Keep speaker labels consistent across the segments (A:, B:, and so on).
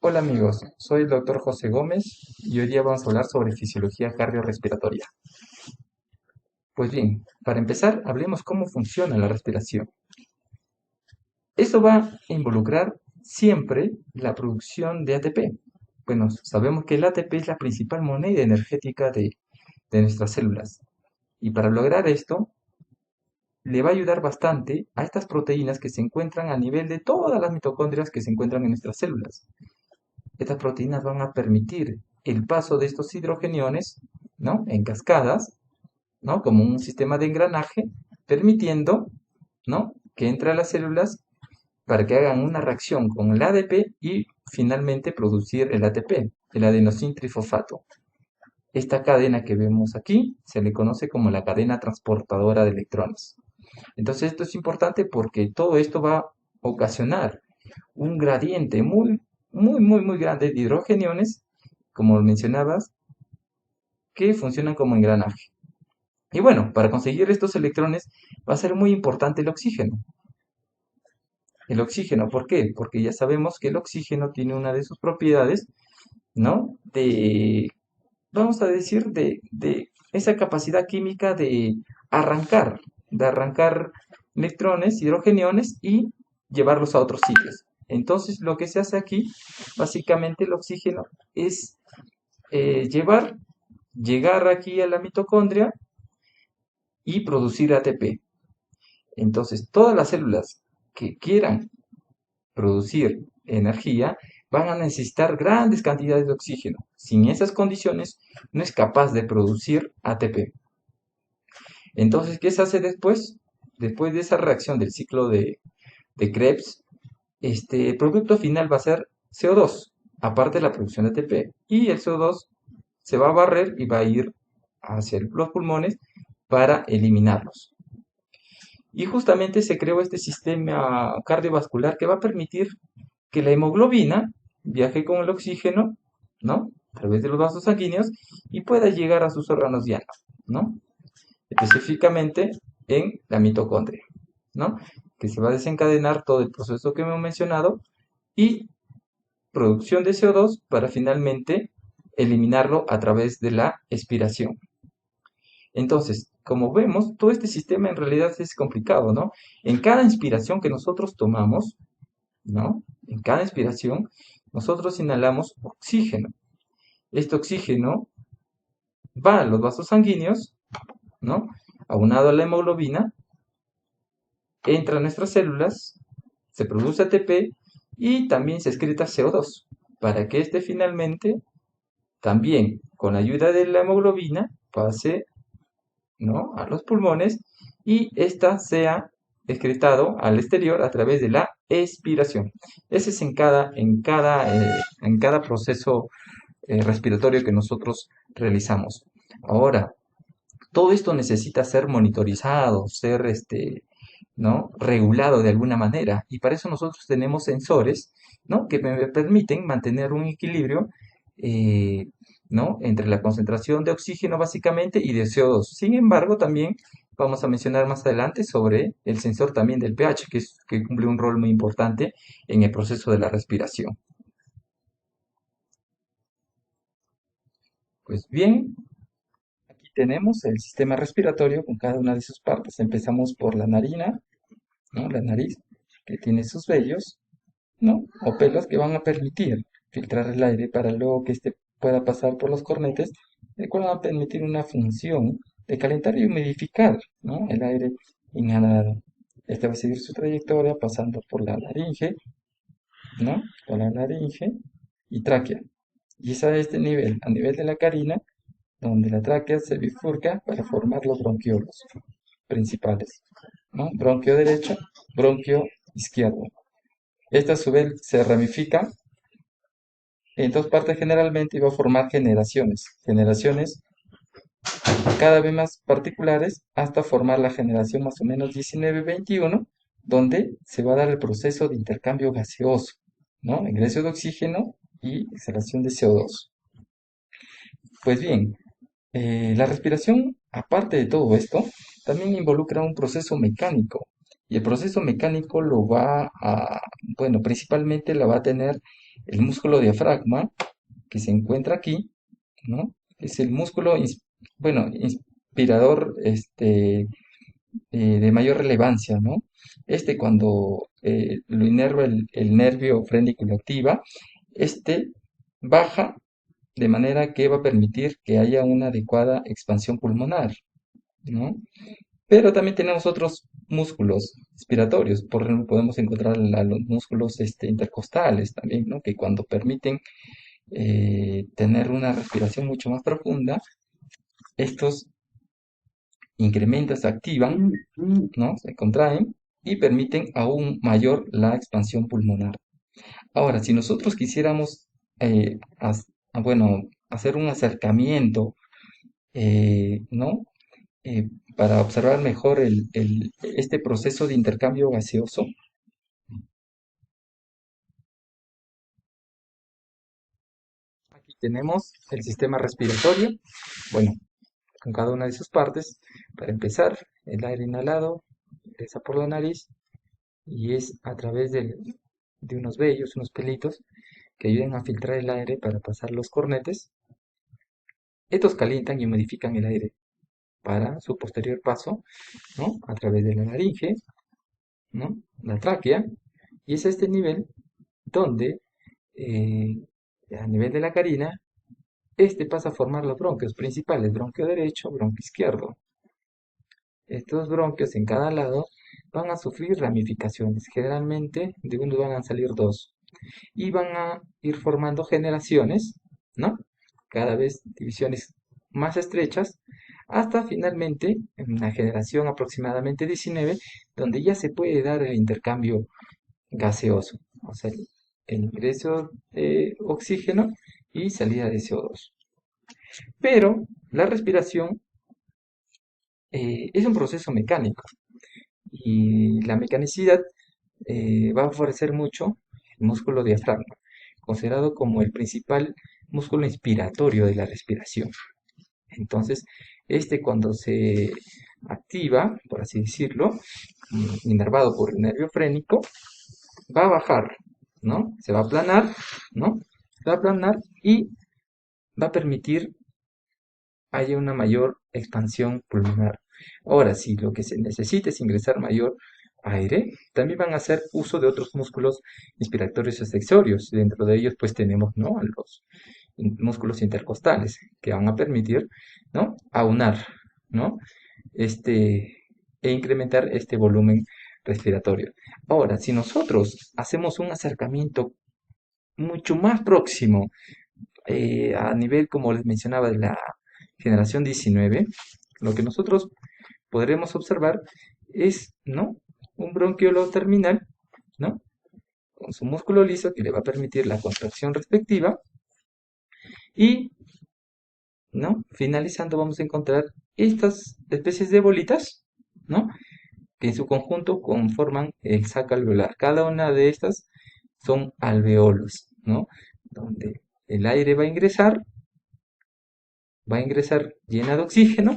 A: Hola amigos, soy el doctor José Gómez y hoy día vamos a hablar sobre fisiología cardiorrespiratoria. Pues bien, para empezar, hablemos cómo funciona la respiración. Esto va a involucrar siempre la producción de ATP. Bueno, sabemos que el ATP es la principal moneda energética de nuestras células. Y para lograr esto, le va a ayudar bastante a estas proteínas que se encuentran a nivel de todas las mitocondrias que se encuentran en nuestras células. Estas proteínas van a permitir el paso de estos hidrogeniones, ¿no? En cascadas, ¿no? Como un sistema de engranaje, permitiendo, ¿no? Que entre a las células para que hagan una reacción con el ADP y finalmente producir el ATP, el adenosín trifosfato. Esta cadena que vemos aquí se le conoce como la cadena transportadora de electrones. Entonces esto es importante porque todo esto va a ocasionar un gradiente muy grande de hidrogeniones, como mencionabas, que funcionan como engranaje. Y bueno, para conseguir estos electrones va a ser muy importante el oxígeno. El oxígeno, ¿por qué? Porque ya sabemos que el oxígeno tiene una de sus propiedades, ¿no? Vamos a decir, de esa capacidad química arrancar, de arrancar electrones, hidrogeniones y llevarlos a otros sitios. Entonces, lo que se hace aquí, básicamente el oxígeno es llegar aquí a la mitocondria y producir ATP. Entonces, todas las células que quieran producir energía van a necesitar grandes cantidades de oxígeno. Sin esas condiciones, no es capaz de producir ATP. Entonces, ¿qué se hace después? Después de esa reacción del ciclo de Krebs, el producto final va a ser CO2, aparte de la producción de ATP. Y el CO2 se va a barrer y va a ir hacia los pulmones para eliminarlos. Y justamente se creó este sistema cardiovascular que va a permitir que la hemoglobina viaje con el oxígeno, ¿no? A través de los vasos sanguíneos y pueda llegar a sus órganos diáneos, ¿no? Específicamente en la mitocondria, ¿no? Que se va a desencadenar todo el proceso que hemos mencionado y producción de CO2 para finalmente eliminarlo a través de la expiración. Entonces, como vemos, todo este sistema en realidad es complicado, ¿no? En cada inspiración que nosotros tomamos, ¿no? En cada inspiración, nosotros inhalamos oxígeno. Este oxígeno va a los vasos sanguíneos, ¿no? Aunado a la hemoglobina, entra a nuestras células, se produce ATP y también se excreta CO2, para que este finalmente, también con ayuda de la hemoglobina, pase, ¿no? A los pulmones y ésta sea excretado al exterior a través de la expiración. Ese es en cada proceso respiratorio que nosotros realizamos. Ahora, todo esto necesita ser monitorizado, ser ¿no? regulado de alguna manera. Y para eso nosotros tenemos sensores, ¿no? que me permiten mantener un equilibrio eh, ¿no? entre la concentración de oxígeno básicamente y de CO2. Sin embargo, también vamos a mencionar más adelante sobre el sensor también del pH, que cumple un rol muy importante en el proceso de la respiración. Pues bien, aquí tenemos el sistema respiratorio con cada una de sus partes. Empezamos por la narina, ¿no? La nariz, que tiene sus vellos, ¿no? O pelos que van a permitir filtrar el aire para luego que éste pueda pasar por los cornetes, el cual va a permitir una función de calentar y humidificar, ¿no? El aire inhalado. Este va a seguir su trayectoria pasando por la laringe, ¿no? Por la laringe y tráquea. Y es a este nivel, a nivel de la carina, donde la tráquea se bifurca para formar los bronquiolos principales, ¿no? Bronquio derecho, bronquio izquierdo. Esta a su vez se ramifica en dos partes generalmente y va a formar generaciones cada vez más particulares hasta formar la generación más o menos 19-21, donde se va a dar el proceso de intercambio gaseoso, ¿no? Ingreso de oxígeno y exhalación de CO2. Pues bien, la respiración, aparte de todo esto, también involucra un proceso mecánico. Y el proceso mecánico lo va a, bueno, principalmente la va a tener el músculo diafragma que se encuentra aquí, ¿no? Es el músculo, bueno, inspirador, de mayor relevancia, ¿no? Cuando lo inerva el nervio frénico y lo activa, baja de manera que va a permitir que haya una adecuada expansión pulmonar, ¿no? Pero también tenemos otros músculos respiratorios, por ejemplo, podemos encontrar los músculos intercostales también, ¿no? Que cuando permiten tener una respiración mucho más profunda, estos incrementan, se activan, ¿no? Se contraen y permiten aún mayor la expansión pulmonar. Ahora, si nosotros quisiéramos, bueno, hacer un acercamiento, ¿no? Eh, para observar mejor este proceso de intercambio gaseoso, aquí tenemos el sistema respiratorio, bueno, con cada una de sus partes. Para empezar, el aire inhalado ingresa por la nariz y es a través de unos vellos, unos pelitos, que ayudan a filtrar el aire para pasar los cornetes. Estos calientan y humidifican el aire para su posterior paso, ¿no? A través de la laringe, ¿no? La tráquea, y es a este nivel donde, eh, a nivel de la carina, pasa a formar los bronquios principales, bronquio derecho, bronquio izquierdo. Estos bronquios en cada lado van a sufrir ramificaciones, generalmente de uno van a salir dos, y van a ir formando generaciones, ¿no? Cada vez divisiones más estrechas, hasta finalmente, en la generación aproximadamente 19, donde ya se puede dar el intercambio gaseoso, o sea, el ingreso de oxígeno y salida de CO2. Pero la respiración es un proceso mecánico y la mecanicidad va a favorecer mucho el músculo diafragma, considerado como el principal músculo inspiratorio de la respiración. Entonces, cuando se activa, por así decirlo, inervado por el nervio frénico, va a bajar, ¿no? Se va a aplanar, ¿no? Se va a aplanar y va a permitir haya una mayor expansión pulmonar. Ahora, si lo que se necesita es ingresar mayor aire, también van a hacer uso de otros músculos inspiratorios y accesorios. Dentro de ellos, pues tenemos, ¿no? Los músculos intercostales que van a permitir, ¿no? Aunar, ¿no? Este, e incrementar este volumen respiratorio. Ahora, si nosotros hacemos un acercamiento mucho más próximo a nivel, como les mencionaba, de la generación 19, lo que nosotros podremos observar es, ¿no? Un bronquiolo terminal, ¿no? Con su músculo liso que le va a permitir la contracción respectiva y, ¿no? Finalizando vamos a encontrar estas especies de bolitas, ¿no? Que en su conjunto conforman el saco alveolar. Cada una de estas son alveolos, ¿no? Donde el aire va a ingresar llena de oxígeno,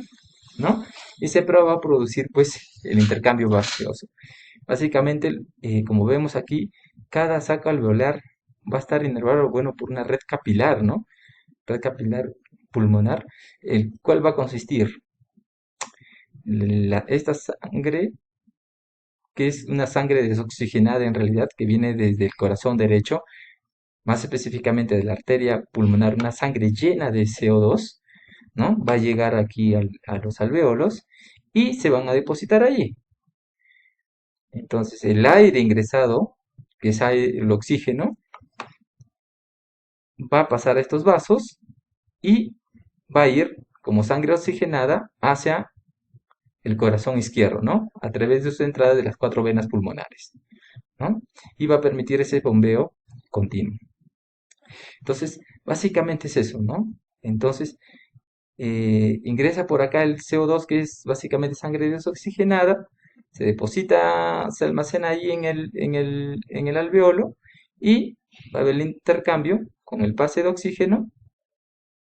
A: ¿no? Y se va a producir pues el intercambio gaseoso. Básicamente, como vemos aquí, cada saco alveolar va a estar inervado, bueno, por una red capilar, ¿no? Red capilar pulmonar, el cual va a consistir esta sangre, que es una sangre desoxigenada en realidad, que viene desde el corazón derecho, más específicamente de la arteria pulmonar, una sangre llena de CO2, ¿no? Va a llegar aquí a los alvéolos y se van a depositar allí. Entonces, el aire ingresado, que es el oxígeno, va a pasar a estos vasos y va a ir como sangre oxigenada hacia el corazón izquierdo, ¿no? A través de su entrada de las 4 venas pulmonares, ¿no? Y va a permitir ese bombeo continuo. Entonces, básicamente es eso, ¿no? Entonces, ingresa por acá el CO2, que es básicamente sangre desoxigenada, se deposita, se almacena ahí en el alveolo y va a haber el intercambio con el pase de oxígeno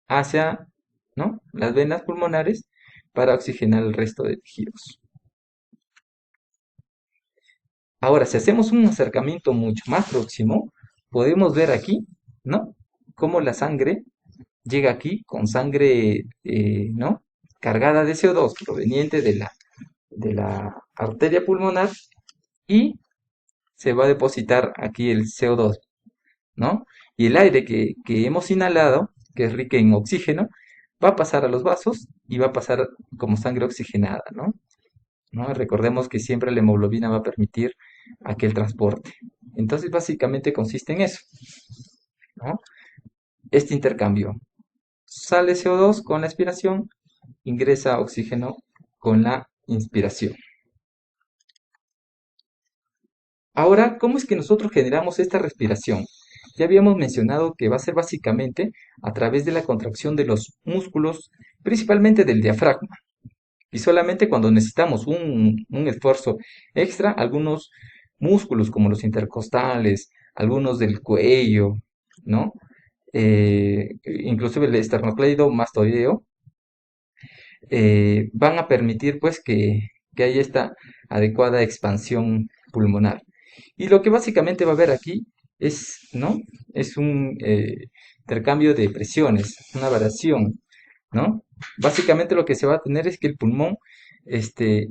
A: hacia, ¿no? Las venas pulmonares para oxigenar el resto de tejidos. Ahora, si hacemos un acercamiento mucho más próximo, podemos ver aquí ¿no? Cómo la sangre llega aquí con sangre, ¿no? Cargada de CO2 proveniente de la arteria pulmonar y se va a depositar aquí el CO2, ¿no? Y el aire que hemos inhalado, que es rico en oxígeno, va a pasar a los vasos y va a pasar como sangre oxigenada, ¿no? ¿No? Recordemos que siempre la hemoglobina va a permitir aquel transporte. Entonces, básicamente consiste en eso, ¿no? Este intercambio. Sale CO2 con la expiración, ingresa oxígeno con la inspiración. Ahora, ¿cómo es que nosotros generamos esta respiración? Ya habíamos mencionado que va a ser básicamente a través de la contracción de los músculos, principalmente del diafragma. Y solamente cuando necesitamos un esfuerzo extra, algunos músculos como los intercostales, algunos del cuello, ¿no? Inclusive el esternocleidomastoideo, van a permitir pues que haya esta adecuada expansión pulmonar. Y lo que básicamente va a haber aquí es, ¿no? Es un intercambio de presiones, una variación, ¿no? Básicamente lo que se va a tener es que el pulmón,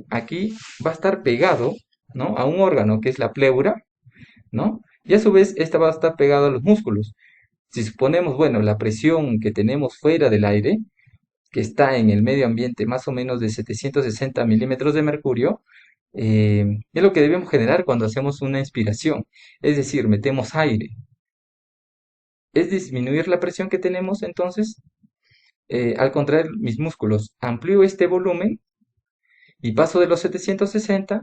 A: aquí va a estar pegado, ¿no? A un órgano que es la pleura, ¿no? Y a su vez, esta va a estar pegado a los músculos. Si suponemos, bueno, la presión que tenemos fuera del aire, que está en el medio ambiente más o menos de 760 milímetros de mercurio, es lo que debemos generar cuando hacemos una inspiración. Es decir, metemos aire. Es disminuir la presión que tenemos, entonces, al contraer mis músculos, amplío este volumen y paso de los 760,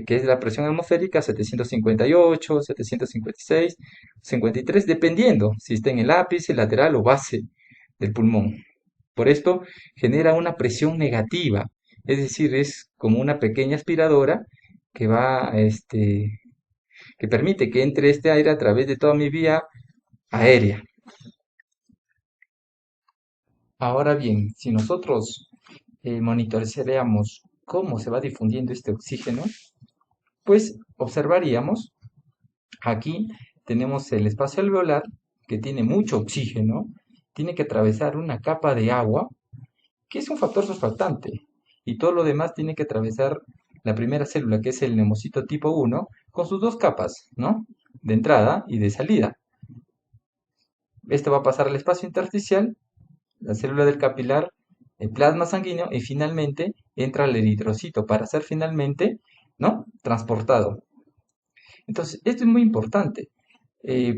A: que es la presión atmosférica, 758, 756, 53, dependiendo si está en el ápice, lateral o base del pulmón. Por esto genera una presión negativa, es decir, es como una pequeña aspiradora que va, que permite que entre este aire a través de toda mi vía aérea. Ahora bien, si nosotros monitorearíamos cómo se va difundiendo este oxígeno, pues observaríamos, aquí tenemos el espacio alveolar que tiene mucho oxígeno, tiene que atravesar una capa de agua que es un factor surfactante, y todo lo demás tiene que atravesar la primera célula, que es el neumocito tipo 1, con sus dos capas, ¿no? De entrada y de salida. Esto va a pasar al espacio intersticial, la célula del capilar, el plasma sanguíneo y finalmente entra el eritrocito para ser finalmente, ¿no? Transportado. Entonces, esto es muy importante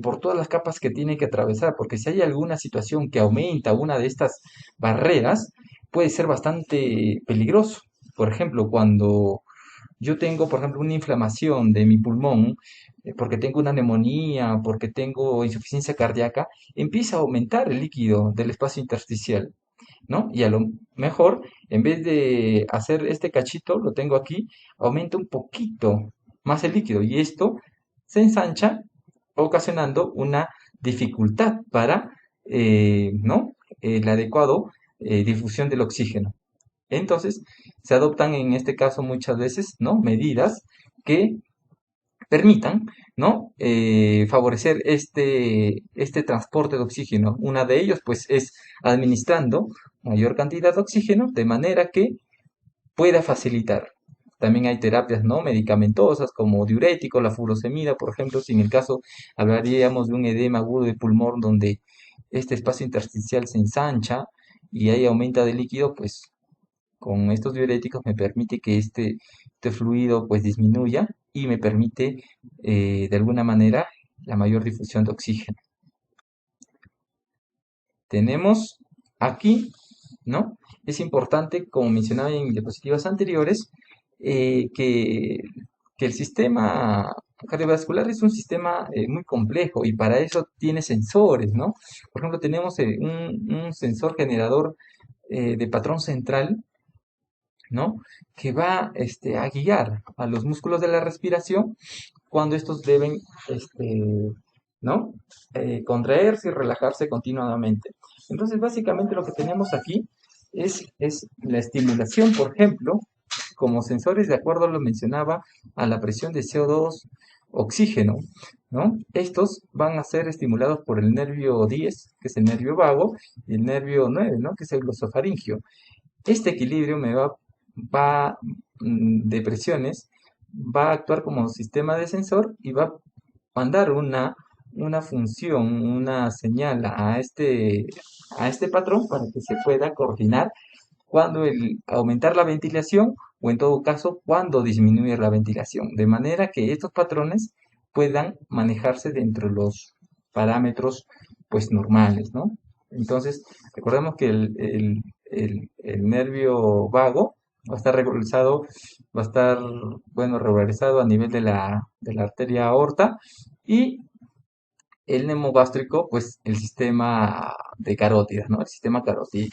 A: por todas las capas que tiene que atravesar, porque si hay alguna situación que aumenta una de estas barreras, puede ser bastante peligroso. Por ejemplo, cuando yo tengo, por ejemplo, una inflamación de mi pulmón, porque tengo una neumonía, porque tengo insuficiencia cardíaca, empieza a aumentar el líquido del espacio intersticial, ¿no? Y a lo mejor, en vez de hacer este cachito, lo tengo aquí, aumenta un poquito más el líquido y esto se ensancha, ocasionando una dificultad para, ¿no? El adecuado difusión del oxígeno. Entonces, se adoptan en este caso muchas veces, ¿no? Medidas que permitan, ¿no? Favorecer este transporte de oxígeno. Una de ellos, pues, es administrando mayor cantidad de oxígeno de manera que pueda facilitar. También hay terapias no medicamentosas como diuréticos, la furosemida, por ejemplo, si en el caso hablaríamos de un edema agudo de pulmón donde este espacio intersticial se ensancha y ahí aumenta de líquido, pues con estos diuréticos me permite que este fluido pues disminuya y me permite de alguna manera la mayor difusión de oxígeno. Tenemos aquí, ¿no? Es importante, como mencionaba en diapositivas anteriores, que el sistema cardiovascular es un sistema muy complejo y para eso tiene sensores, ¿no? Por ejemplo, tenemos un sensor generador de patrón central, ¿no? Que va a guiar a los músculos de la respiración cuando estos deben, ¿no? Contraerse y relajarse continuamente. Entonces, básicamente lo que tenemos aquí es la estimulación, por ejemplo, como sensores, de acuerdo a lo mencionaba, a la presión de CO2, oxígeno. ¿no? Estos van a ser estimulados por el nervio 10, que es el nervio vago, y el nervio 9, ¿no? Que es el glosofaringio. Este equilibrio de presiones va a actuar como sistema de sensor y va a mandar una función, una señal a este patrón para que se pueda coordinar cuando aumentar la ventilación o en todo caso cuando disminuir la ventilación, de manera que estos patrones puedan manejarse dentro de los parámetros pues normales, ¿no? Entonces, recordemos que el nervio vago va a estar regularizado, va a estar, bueno, regularizado a nivel de la arteria aorta y el nemogástrico, pues el sistema de carótidas, ¿no? El sistema carotídeo.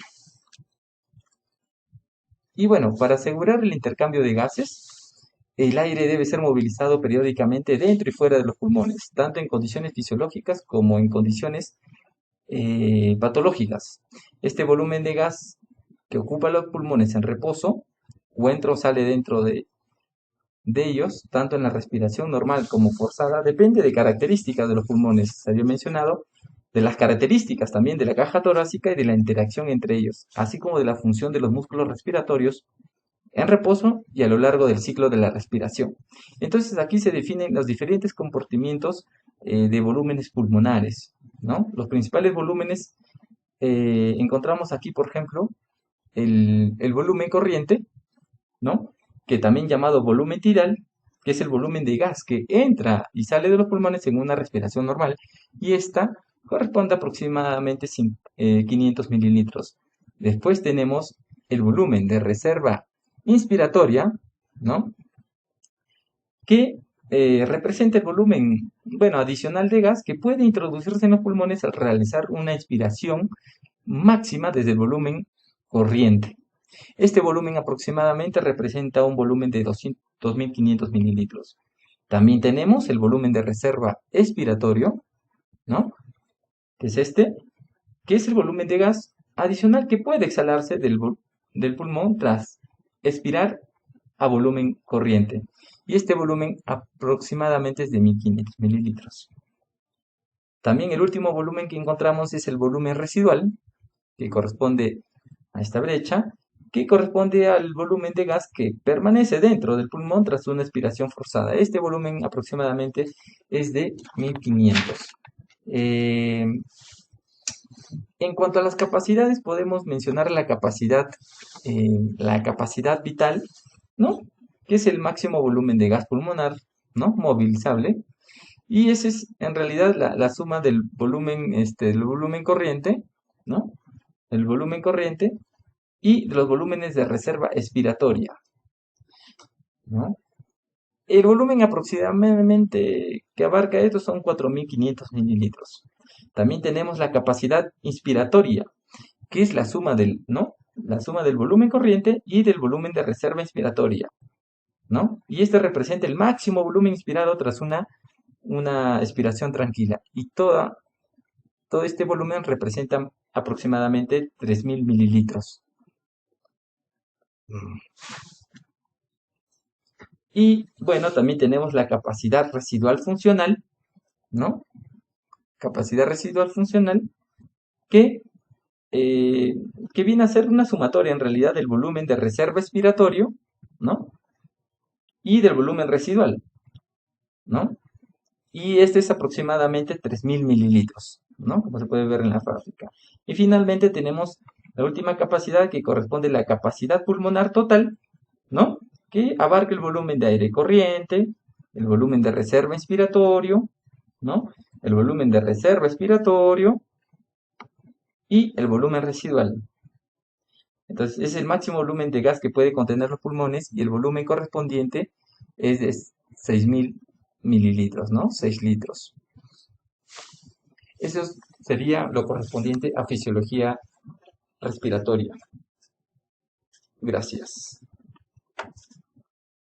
A: Y bueno, para asegurar el intercambio de gases, el aire debe ser movilizado periódicamente dentro y fuera de los pulmones, tanto en condiciones fisiológicas como en condiciones patológicas. Este volumen de gas que ocupa los pulmones en reposo o entra o sale dentro de ellos, tanto en la respiración normal como forzada, depende de características de los pulmones, se había mencionado, de las características también de la caja torácica y de la interacción entre ellos, así como de la función de los músculos respiratorios en reposo y a lo largo del ciclo de la respiración. Entonces aquí se definen los diferentes comportamientos de volúmenes pulmonares, ¿no? Los principales volúmenes encontramos aquí, por ejemplo, el volumen corriente, ¿no? Que también llamado volumen tidal, que es el volumen de gas que entra y sale de los pulmones en una respiración normal, y esta corresponde a aproximadamente 500 mililitros. Después tenemos el volumen de reserva inspiratoria, ¿no? Que representa el volumen, bueno, adicional de gas que puede introducirse en los pulmones al realizar una inspiración máxima desde el volumen corriente. Este volumen aproximadamente representa un volumen de 2.500 mililitros. También tenemos el volumen de reserva expiratorio, ¿no? Que es este, que es el volumen de gas adicional que puede exhalarse del pulmón tras expirar a volumen corriente. Y este volumen aproximadamente es de 1.500 mililitros. También el último volumen que encontramos es el volumen residual, que corresponde a esta brecha, que corresponde al volumen de gas que permanece dentro del pulmón tras una expiración forzada. Este volumen aproximadamente es de 1.500. Eh, en cuanto a las capacidades, podemos mencionar la capacidad vital, ¿no? Que es el máximo volumen de gas pulmonar, ¿no? Movilizable. Y ese es en realidad la suma del volumen corriente, ¿no? El volumen corriente y de los volúmenes de reserva expiratoria, ¿no? El volumen aproximadamente que abarca esto son 4.500 mililitros. También tenemos la capacidad inspiratoria, que es la suma ¿no? La suma del volumen corriente y del volumen de reserva inspiratoria, ¿no? Y este representa el máximo volumen inspirado tras una expiración tranquila. Y todo este volumen representa aproximadamente 3.000 mililitros. Y bueno, también tenemos la capacidad residual funcional, ¿no? Capacidad residual funcional que, eh, que viene a ser una sumatoria en realidad del volumen de reserva expiratorio, ¿no? Y del volumen residual, ¿no? Y este es aproximadamente 3.000 mililitros, ¿no? Como se puede ver en la gráfica. Y finalmente tenemos la última capacidad que corresponde a la capacidad pulmonar total, ¿no? Que abarca el volumen de aire corriente, el volumen de reserva inspiratorio, ¿no? El volumen de reserva expiratorio y el volumen residual. Entonces, es el máximo volumen de gas que puede contener los pulmones y el volumen correspondiente es de 6.000 mililitros, ¿no? 6 litros. Eso sería lo correspondiente a fisiología respiratoria. Gracias.